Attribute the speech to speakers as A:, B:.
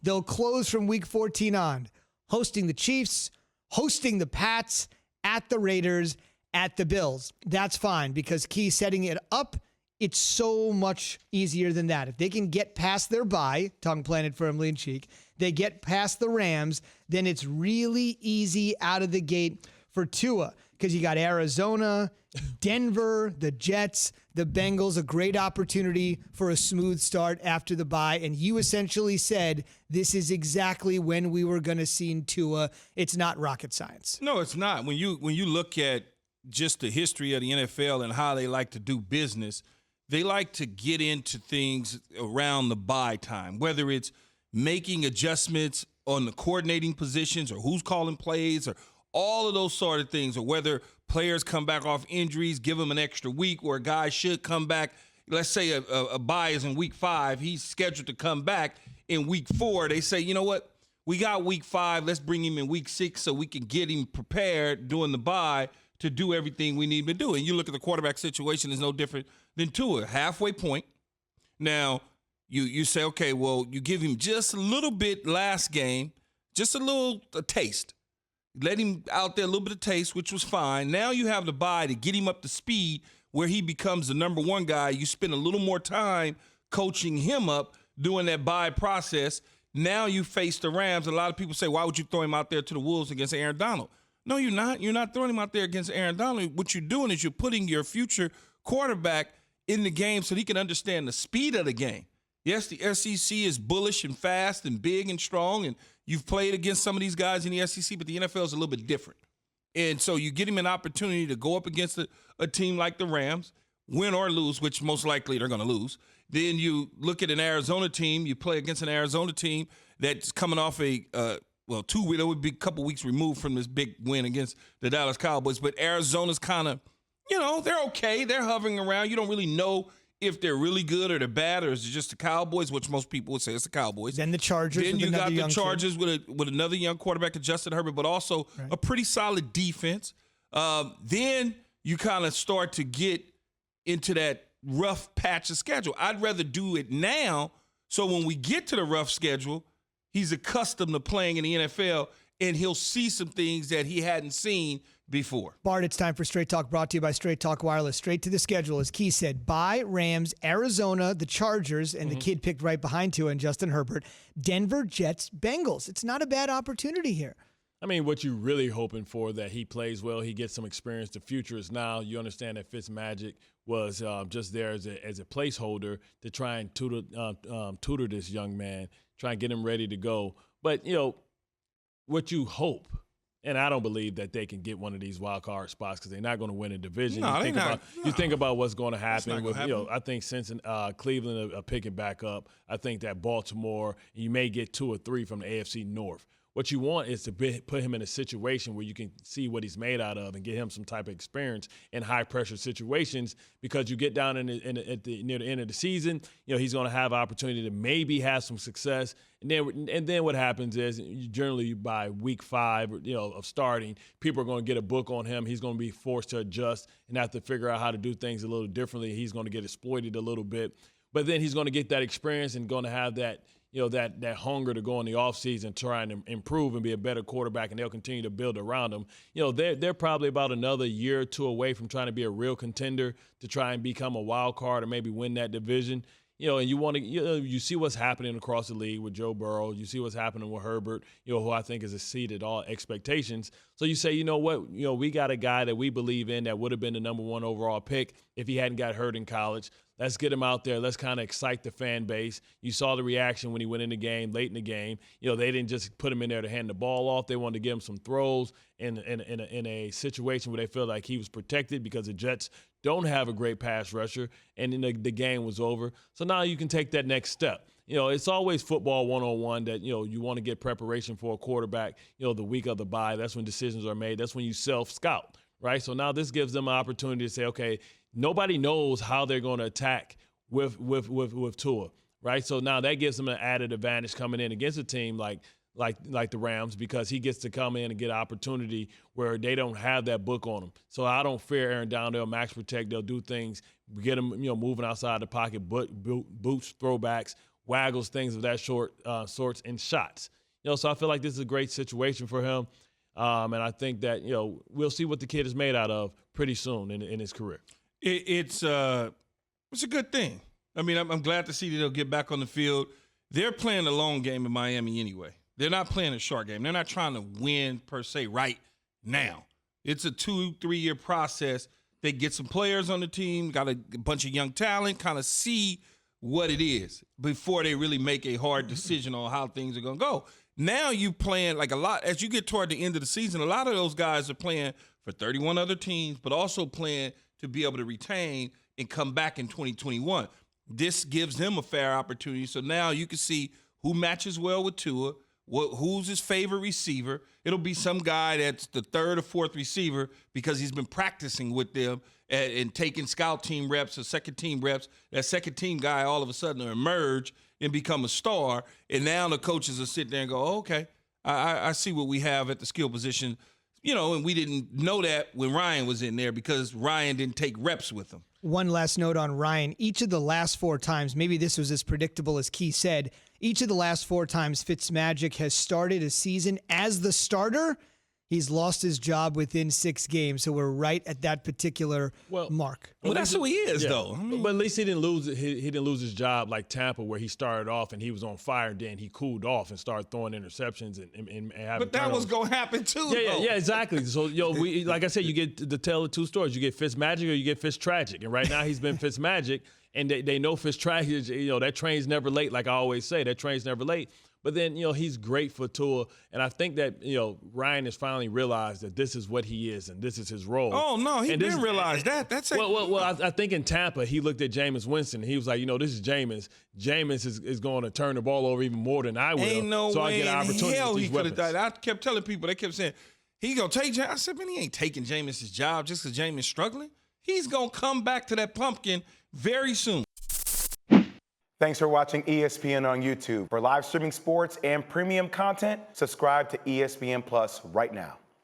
A: They'll close from week 14 on, hosting the Chiefs, hosting the Pats, at the Raiders, at the Bills. That's fine because Key setting it up, it's so much easier than that. If they can get past their bye, tongue planted firmly in cheek, they get past the Rams, then it's really easy out of the gate for Tua because you got Arizona, Denver, the Jets, the Bengals, a great opportunity for a smooth start after the bye. And you essentially said this is exactly when we were going to see Tua. It's not rocket science.
B: No, it's not. When you look at just the history of the NFL and how they like to do business, they like to get into things around the bye time, whether it's making adjustments on the coordinating positions or who's calling plays or all of those sort of things, or whether players come back off injuries, give them an extra week, or a guy should come back. Let's say a bye is in week 5. He's scheduled to come back in week 4. They say, you know what? We got week 5. Let's bring him in week 6 so we can get him prepared during the bye to do everything we need to do. And you look at the quarterback situation, is no different than Tua, halfway point. Now, you say, okay, well, you give him just a little bit last game, just a taste. Let him out there a little bit of taste, which was fine. Now you have the bye to get him up to speed where he becomes the number one guy. You spend a little more time coaching him up, doing that bye process. Now you face the Rams. A lot of people say, why would you throw him out there to the Wolves against Aaron Donald? No, you're not. You're not throwing him out there against Aaron Donald. What you're doing is you're putting your future quarterback in the game so he can understand the speed of the game. Yes, the SEC is bullish and fast and big and strong, and you've played against some of these guys in the SEC, but the NFL is a little bit different. And so you get him an opportunity to go up against a team like the Rams, win or lose, which most likely they're going to lose. Then you look at an Arizona team, you play against an Arizona team that's coming off it would be a couple weeks removed from this big win against the Dallas Cowboys. But Arizona's kind of, they're okay. They're hovering around. You don't really know if they're really good or they're bad, or is it just the Cowboys, which most people would say it's the Cowboys.
A: Then the Chargers.
B: Then you got the Chargers with another young quarterback, Justin Herbert, but also a pretty solid defense. Then you kind of start to get into that rough patch of schedule. I'd rather do it now so when we get to the rough schedule, he's accustomed to playing in the NFL, and he'll see some things that he hadn't seen before.
A: Bart, it's time for Straight Talk, brought to you by Straight Talk Wireless. Straight to the schedule, as Key said, bye Rams, Arizona, the Chargers, and the kid picked right behind Tua and Justin Herbert, Denver, Jets, Bengals. It's not a bad opportunity here.
C: I mean, what you're really hoping for, that he plays well, he gets some experience. The future is now. You understand that Fitzmagic was just there as a placeholder to try and tutor this young man, try and get him ready to go. But, what you hope, and I don't believe that they can get one of these wild card spots because they're not going to win a division.
B: No,
C: you think about what's going to happen with, I think since Cleveland are picking back up, I think that Baltimore, you may get 2 or 3 from the AFC North. What you want is to put him in a situation where you can see what he's made out of and get him some type of experience in high-pressure situations, because you get down near the end of the season, he's going to have opportunity to maybe have some success. And then what happens is generally by week 5, of starting, people are going to get a book on him. He's going to be forced to adjust and have to figure out how to do things a little differently. He's going to get exploited a little bit. But then he's going to get that experience and going to have that that hunger to go in the offseason, try and improve and be a better quarterback, and they'll continue to build around him. They're probably about another year or 2 away from trying to be a real contender to try and become a wild card or maybe win that division. And you want to, you see what's happening across the league with Joe Burrow. You see what's happening with Herbert, who I think has exceeded all expectations. So you say, we got a guy that we believe in that would have been the number 1 overall pick if he hadn't got hurt in college. Let's get him out there. Let's kind of excite the fan base. You saw the reaction when he went in the game, late in the game. They didn't just put him in there to hand the ball off. They wanted to give him some throws in a situation where they felt like he was protected because the Jets don't have a great pass rusher, and then the game was over. So now you can take that next step. It's always football 101 that, you want to get preparation for a quarterback, the week of the bye. That's when decisions are made. That's when you self-scout, right? So now this gives them an opportunity to say, okay, nobody knows how they're going to attack with Tua, right? So now that gives them an added advantage coming in against a team like the Rams, because he gets to come in and get opportunity where they don't have that book on him. So I don't fear Aaron Donald. They'll max protect. They'll do things, get him, moving outside the pocket, boots, throwbacks, waggles, things of that sorts, and shots. So I feel like this is a great situation for him. And I think that, we'll see what the kid is made out of pretty soon in his career.
B: It's a good thing. I mean, I'm glad to see that he'll get back on the field. They're playing a long game in Miami anyway. They're not playing a short game. They're not trying to win, per se, right now. It's a 2-3 year process. They get some players on the team, got a bunch of young talent, kind of see what it is before they really make a hard decision on how things are going to go. Now you playing like a lot. As you get toward the end of the season, a lot of those guys are playing for 31 other teams, but also playing to be able to retain and come back in 2021. This gives them a fair opportunity. So now you can see who matches well with Tua, who's his favorite receiver. It'll be some guy that's the third or fourth receiver because he's been practicing with them and taking scout team reps or second team reps. That second team guy all of a sudden will emerge and become a star. And now the coaches will sit there and go, oh, okay, I see what we have at the skill position. And we didn't know that when Ryan was in there because Ryan didn't take reps with him.
A: One last note on Ryan. Each of the last 4 times, maybe this was as predictable as Key said, each of the last 4 times Fitzmagic has started a season as the starter, he's lost his job within 6 games. So we're right at that particular mark.
B: Well, that's who he is, though.
C: But at least he didn't lose. He didn't lose his job like Tampa, where he started off and he was on fire, and then he cooled off and started throwing interceptions and having.
B: But that was going to happen too.
C: Yeah, exactly. So we like I said, you get the tale of 2 stories. You get Fitzmagic or you get Fitztragic, and right now he's been Fitzmagic, and they know Fitztragic. That train's never late. Like I always say, that train's never late. But then, he's great for Tua. And I think that, Ryan has finally realized that this is what he is and this is his role.
B: Oh, no, he didn't realize that. That's
C: I think in Tampa, he looked at Jameis Winston and he was like, this is Jameis. Jameis is going to turn the ball over even more than I will.
B: Ain't no
C: so
B: way
C: I get an opportunity
B: hell
C: with
B: he
C: these
B: could have
C: weapons.
B: done. I kept telling people, they kept saying, he going to take Jameis. I said, man, he ain't taking Jameis' job just because Jameis struggling. He's going to come back to that pumpkin very soon.
D: Thanks for watching ESPN on YouTube. For live streaming sports and premium content, subscribe to ESPN Plus right now.